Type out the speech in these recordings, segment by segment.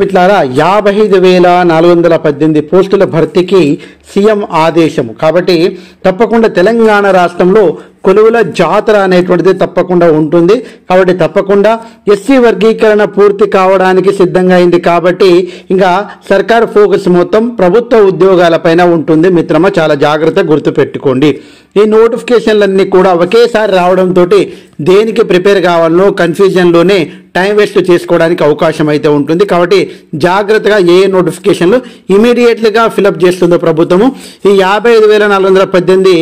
మిత్రులారా 55,418 పోస్టుల భర్తీకి సీఎం ఆదేశము. కాబట్టి తప్పకుండా తెలంగాణ రాష్ట్రంలో కొలువుల జాతర అనేటువంటిది తప్పకుండా ఉంటుంది. కాబట్టి తప్పకుండా ఎస్సీ వర్గీకరణ పూర్తి కావడానికి సిద్ధంగా అయింది. కాబట్టి ఇంకా సర్కార్ ఫోకస్ మొత్తం ప్రభుత్వ ఉద్యోగాలపైన ఉంటుంది మిత్రమా, చాలా జాగ్రత్తగా గుర్తుపెట్టుకోండి. ఈ నోటిఫికేషన్లన్నీ కూడా ఒకేసారి రావడంతో దేనికి ప్రిపేర్ కావాలనో కన్ఫ్యూజన్లోనే టైం వేస్ట్ చేసుకోవడానికి అవకాశం అయితే ఉంటుంది. కాబట్టి జాగ్రత్తగా ఏ నోటిఫికేషన్లు ఇమీడియట్లీగా ఫిలప్ చేస్తుందో ప్రభుత్వము ఈ 55,418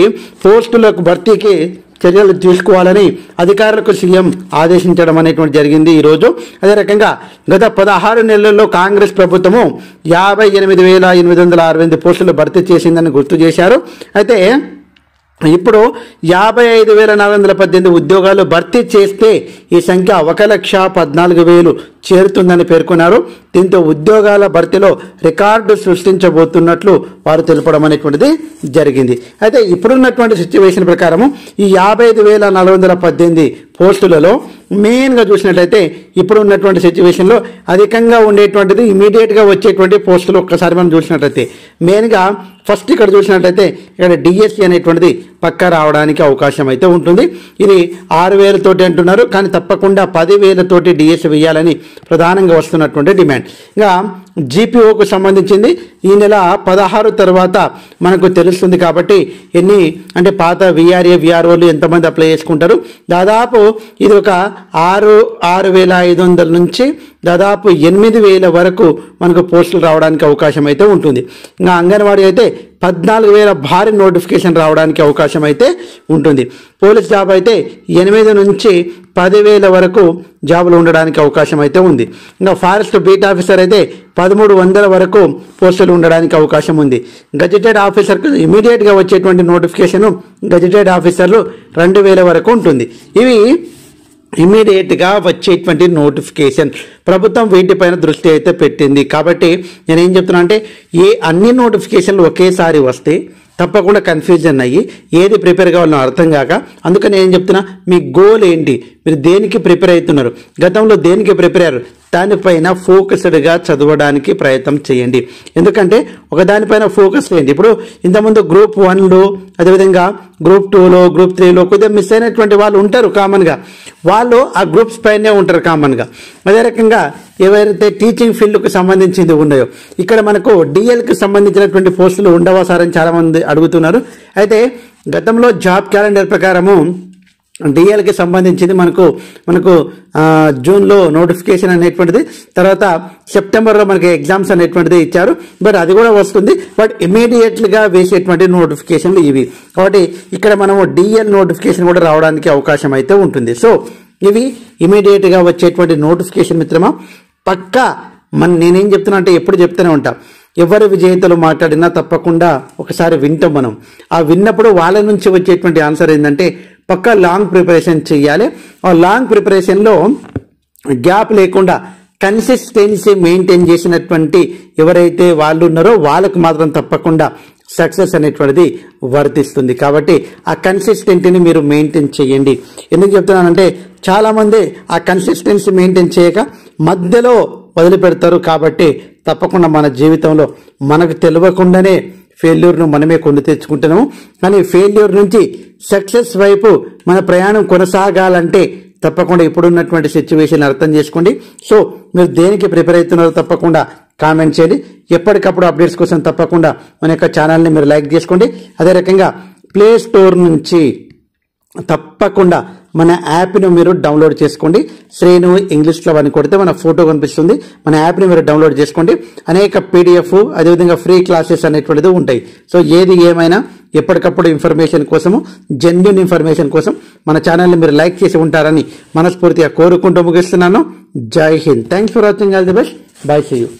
పోస్టులకు భర్తీకి చర్యలు తీసుకోవాలని అధికారులకు సీఎం ఆదేశించడం అనేటువంటి జరిగింది ఈరోజు. అదే రకంగా గత 16 నెలల్లో కాంగ్రెస్ ప్రభుత్వము 58,868 పోస్టులు భర్తీ చేసిందని గుర్తు చేశారు. అయితే ఇప్పుడు 55,418 ఉద్యోగాలు భర్తీ చేస్తే ఈ సంఖ్య 1,14,000 చేరుతుందని పేర్కొన్నారు. దీంతో ఉద్యోగాల భర్తీలో రికార్డు సృష్టించబోతున్నట్లు వారు తెలపడం అనేటువంటిది జరిగింది. అయితే ఇప్పుడున్నటువంటి సిచ్యువేషన్ ప్రకారము ఈ 55,418 పోస్టులలో మెయిన్గా చూసినట్లయితే ఇప్పుడు ఉన్నటువంటి సిచ్యువేషన్లో అధికంగా ఉండేటువంటిది ఇమీడియట్గా వచ్చేటువంటి పోస్టులు ఒక్కసారి మనం చూసినట్లయితే మెయిన్గా ఫస్ట్ ఇక్కడ చూసినట్లయితే ఇక్కడ డిఎస్సి అనేటువంటిది పక్కా రావడానికి అవకాశం అయితే ఉంటుంది. ఇది 6,000 తోటి అంటున్నారు, కానీ తప్పకుండా 10,000 తోటి డిఎస్సి వేయాలని ప్రధానంగా వస్తున్నటువంటి డిమాండ్. ఇంకా జీపీఓకు సంబంధించింది ఈ నెల 16 తర్వాత మనకు తెలుస్తుంది. కాబట్టి ఎన్ని అంటే పాత విఆర్ఏ విఆర్ఓలు ఎంతమంది అప్లై చేసుకుంటారు, దాదాపు ఇది ఒక 6,500 నుంచి దాదాపు 8,000 వరకు మనకు పోస్టులు రావడానికి అవకాశం అయితే ఉంటుంది. ఇంకా అంగన్వాడీ అయితే 14,000 భారీ నోటిఫికేషన్ రావడానికి అవకాశం అయితే ఉంటుంది. పోలీస్ జాబ్ అయితే 8 నుంచి 10,000 వరకు జాబులు ఉండడానికి అవకాశం అయితే ఉంది. ఇంకా ఫారెస్ట్ బీట్ ఆఫీసర్ అయితే 1,300 వరకు పోస్టులు ఉండడానికి అవకాశం ఉంది. గజెటెడ్ ఆఫీసర్కు ఇమీడియట్గా వచ్చేటువంటి నోటిఫికేషన్ గజెటెడ్ ఆఫీసర్లు 2,000 వరకు ఉంటుంది. ఇవి ఇమీడియట్గా వచ్చేటువంటి నోటిఫికేషన్. ప్రభుత్వం వీటిపైన దృష్టి అయితే పెట్టింది. కాబట్టి నేనేం చెప్తున్నా అంటే అన్ని నోటిఫికేషన్లు ఒకేసారి వస్తే తప్పకుండా కన్ఫ్యూజన్ అయ్యి ఏది ప్రిపేర్ కావాలో అర్థం కాక, అందుకని ఏం చెప్తున్నా మీ గోల్ ఏంటి, మీరు దేనికి ప్రిపేర్ అవుతున్నారు, గతంలో దేనికి ప్రిపేర్ అయ్యారు, దానిపైన ఫోకస్డ్గా చదవడానికి ప్రయత్నం చేయండి. ఎందుకంటే ఒకదానిపైన ఫోకస్ చేయండి. ఇప్పుడు ఇంతకుముందు గ్రూప్ 1లో అదేవిధంగా గ్రూప్ 2లో గ్రూప్ 3లో కొద్దిగా మిస్ అయినటువంటి వాళ్ళు ఉంటారు కామన్గా, వాళ్ళు ఆ గ్రూప్స్ పైనే ఉంటారు కామన్గా. అదే రకంగా ఎవరైతే టీచింగ్ ఫీల్డ్కి సంబంధించింది ఉన్నాయో ఇక్కడ మనకు డిఎల్కి సంబంధించినటువంటి పోస్టులు ఉండవా సార్ అని చాలామంది అడుగుతున్నారు. అయితే గతంలో జాబ్ క్యాలెండర్ ప్రకారము డిఎల్కి సంబంధించింది మనకు జూన్లో నోటిఫికేషన్ అనేటువంటిది, తర్వాత సెప్టెంబర్లో మనకి ఎగ్జామ్స్ అనేటువంటిది ఇచ్చారు. బట్ అది కూడా వస్తుంది. బట్ ఇమీడియట్గా వేసేటువంటి నోటిఫికేషన్లు ఇవి. కాబట్టి ఇక్కడ మనము డిఎల్ నోటిఫికేషన్ కూడా రావడానికి అవకాశం అయితే ఉంటుంది. సో ఇవి ఇమీడియట్గా వచ్చేటువంటి నోటిఫికేషన్ మిత్రమా. పక్కా నేనేం చెప్తున్నా అంటే ఎప్పుడు చెప్తూనే ఉంటా, ఎవరు విజేతలు మాట్లాడినా తప్పకుండా ఒకసారి వింటాం మనం. ఆ విన్నప్పుడు వాళ్ళ నుంచి వచ్చేటువంటి ఆన్సర్ ఏంటంటే పక్కా లాంగ్ ప్రిపరేషన్ చేయాలి. ఆ లాంగ్ ప్రిపరేషన్లో గ్యాప్ లేకుండా కన్సిస్టెన్సీ మెయింటైన్ చేసినటువంటి ఎవరైతే వాళ్ళు ఉన్నారో వాళ్ళకు మాత్రం తప్పకుండా సక్సెస్ అనేటువంటిది వర్తిస్తుంది. కాబట్టి ఆ కన్సిస్టెంట్ని మీరు మెయింటైన్ చేయండి. ఎందుకు చెప్తున్నానంటే చాలామంది ఆ కన్సిస్టెన్సీ మెయింటైన్ చేయక మధ్యలో వదిలిపెడతారు. కాబట్టి తప్పకుండా మన జీవితంలో మనకు తెలియకుండానే ఫెయిల్యూర్ను మనమే కొని తెచ్చుకుంటున్నాము. కానీ ఫెయిల్యూర్ నుంచి సక్సెస్ వైపు మన ప్రయాణం కొనసాగాలంటే తప్పకుండా ఇప్పుడున్నటువంటి సిచ్యువేషన్ అర్థం చేసుకోండి. సో మీరు దేనికి ప్రిపేర్ అవుతున్నారో తప్పకుండా కామెంట్ చేయండి. ఎప్పటికప్పుడు అప్డేట్స్ కోసం తప్పకుండా మన యొక్క ఛానల్ని మీరు లైక్ చేసుకోండి. అదే రకంగా ప్లే స్టోర్ నుంచి తప్పకుండా మన యాప్ను మీరు డౌన్లోడ్ చేసుకోండి. శ్రేణు ఇంగ్లీష్లో అని కొడితే మన ఫోటో కనిపిస్తుంది. మన యాప్ని మీరు డౌన్లోడ్ చేసుకోండి. అనేక పీడిఎఫ్ అదేవిధంగా ఫ్రీ క్లాసెస్ అనేటువంటిది ఉంటాయి. సో ఏది ఏమైనా ఎప్పటికప్పుడు ఇన్ఫర్మేషన్ కోసము, జెన్యూన్ ఇన్ఫర్మేషన్ కోసం మన ఛానల్ని మీరు లైక్ చేసి ఉంటారని మనస్ఫూర్తిగా కోరుకుంటూ ముగిస్తున్నాను. జై హింద్. Thanks for watching. All the best. Bye. See you.